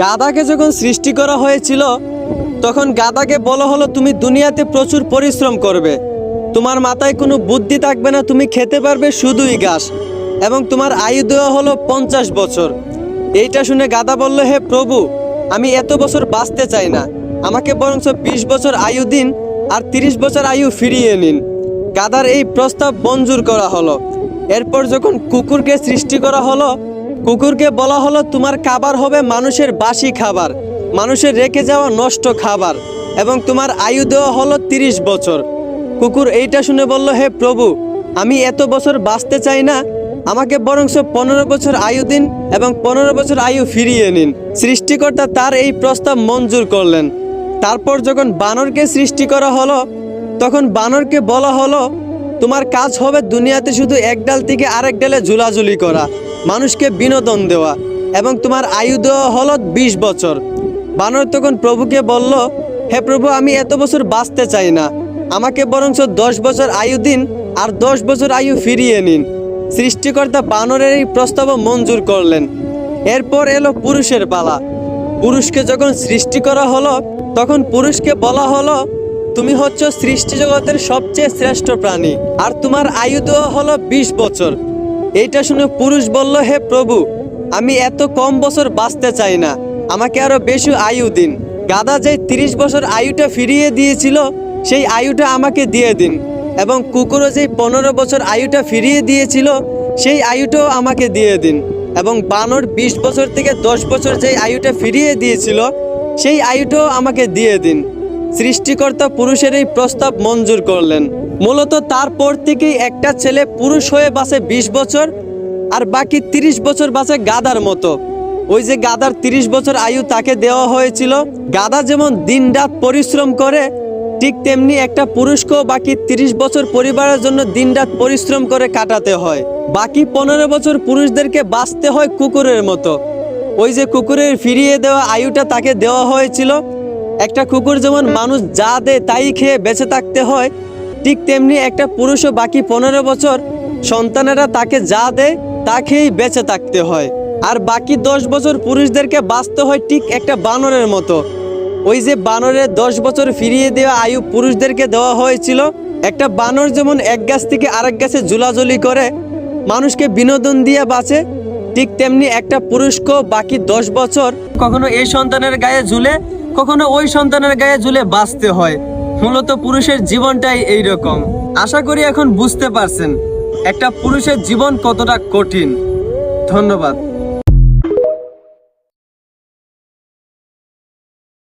গাধাকে যখন সৃষ্টি করা হয়েছিল তখন গাধাকে বলা হলো তুমি দুনিয়াতে প্রচুর পরিশ্রম করবে, তোমার মাথায় কোনো বুদ্ধি থাকবে না, তুমি খেতে পারবে শুধুই ঘাস, এবং তোমার আয়ু দেওয়া হলো 50 বছর। এইটা শুনে গাধা বলল, হে প্রভু, আমি এত বছর বাঁচতে চাই না, আমাকে বরঞ্চ 20 বছর আয়ু দিন আর 30 বছর আয়ু ফিরিয়ে নিন। গাধার এই প্রস্তাব মঞ্জুর করা হলো। এরপর যখন কুকুরকে সৃষ্টি করা হলো, কুকুরকে বলা হলো তোমার খাবার হবে মানুষের বাসি খাবার, মানুষের রেখে যাওয়া নষ্ট খাবার, এবং তোমার আয়ু দেওয়া হলো 30 বছর। কুকুর এইটা শুনে বলল, হে প্রভু, আমি এত বছর বাঁচতে চাই না, আমাকে বরঞ্চ 15 বছর আয়ু দিন এবং 15 বছর আয়ু ফিরিয়ে নিন। সৃষ্টিকর্তা তার এই প্রস্তাব মঞ্জুর করলেন। তারপর যখন বানরকে সৃষ্টি করা হলো তখন বানরকে বলা হলো তোমার কাজ হবে দুনিয়াতে শুধু এক ডাল থেকে আরেক ডালে ঝুলাঝুলি করা, মানুষকে বিনোদন দেওয়া, এবং তোমার আয়ু দেওয়া হলো 20 বছর। বানর তখন প্রভুকে বলল, হে প্রভু, আমি এত বছর বাঁচতে চাই না, আমাকে বরঞ্চ 10 বছর আয়ু দিন আর 10 বছর আয়ু ফিরিয়ে নিন। সৃষ্টিকর্তা বানরের এই প্রস্তাব মঞ্জুর করলেন। এরপর এলো পুরুষের পালা। পুরুষকে যখন সৃষ্টি করা হলো তখন পুরুষকে বলা হলো তুমি হচ্ছ সৃষ্টি জগতের সবচেয়ে শ্রেষ্ঠ প্রাণী আর তোমার আয়ু দেওয়া হলো 20 বছর। এইটা শুনে পুরুষ বলল, হে প্রভু, আমি এত কম বছর বাঁচতে চাই না, আমাকে আরো বেশি আয়ু দিন। গাধা যে 30 বছর আয়ুটা ফিরিয়ে দিয়েছিল সেই আয়ুটা আমাকে দিয়ে দিন, এবং কুকুরও যে 15 বছর আয়ুটা ফিরিয়ে দিয়েছিল সেই আয়ুটাও আমাকে দিয়ে দিন, এবং বানর 20 বছর থেকে 10 বছর যে আয়ুটা ফিরিয়ে দিয়েছিল সেই আয়ুটাও আমাকে দিয়ে দিন। সৃষ্টিকর্তা পুরুষের এই প্রস্তাব মঞ্জুর করলেন। মূলত তারপর থেকেই একটা ছেলে পুরুষ হয়ে বাঁচে 20 বছর আর বাকি 30 বছর বাঁচে গাধার মতো। ওই যে গাধার 30 বছর আয়ু তাকে দেওয়া হয়েছিল। গাধা যেমন দিন রাত পরিশ্রম করে, ঠিক তেমনি একটা পুরুষকেও বাকি 30 বছর পরিবারের জন্য দিন রাত পরিশ্রম করে কাটাতে হয়। বাকি 15 বছর পুরুষদেরকে বাঁচতে হয় কুকুরের মতো। ওই যে কুকুরের ফিরিয়ে দেওয়া আয়ুটা তাকে দেওয়া হয়েছিল। একটা কুকুর যেমন মানুষ যা দেয় তাই খেয়ে বেঁচে থাকতে হয়, ঠিক তেমনি একটা পুরুষও বাকি 15 বছর সন্তানেরা তাকে যা দেয় তা খেয়েই বেঁচে থাকতে হয়। আর বাকি 10 বছর পুরুষদেরকে বাঁচতে হয় ঠিক একটা বানরের মতো। ওই যে বানরের 10 বছর ফিরিয়ে দেওয়া আয়ু পুরুষদেরকে দেওয়া হয়েছিল। একটা বানর যেমন এক গাছ থেকে আরেক গাছে ঝুলাঝুলি করে মানুষকে বিনোদন দিয়ে বাঁচে, ঠিক তেমনি একটা পুরুষকেও বাকি 10 বছর কখনো এই সন্তানের গায়ে ঝুলে, কখনো ওই সন্তানের গায়ে ঝুলে বাঁচতে হয়। মূলত পুরুষের জীবনটাই এইরকম। আশা করি এখন বুঝতে পারছেন একটা পুরুষের জীবন কতটা কঠিন। ধন্যবাদ।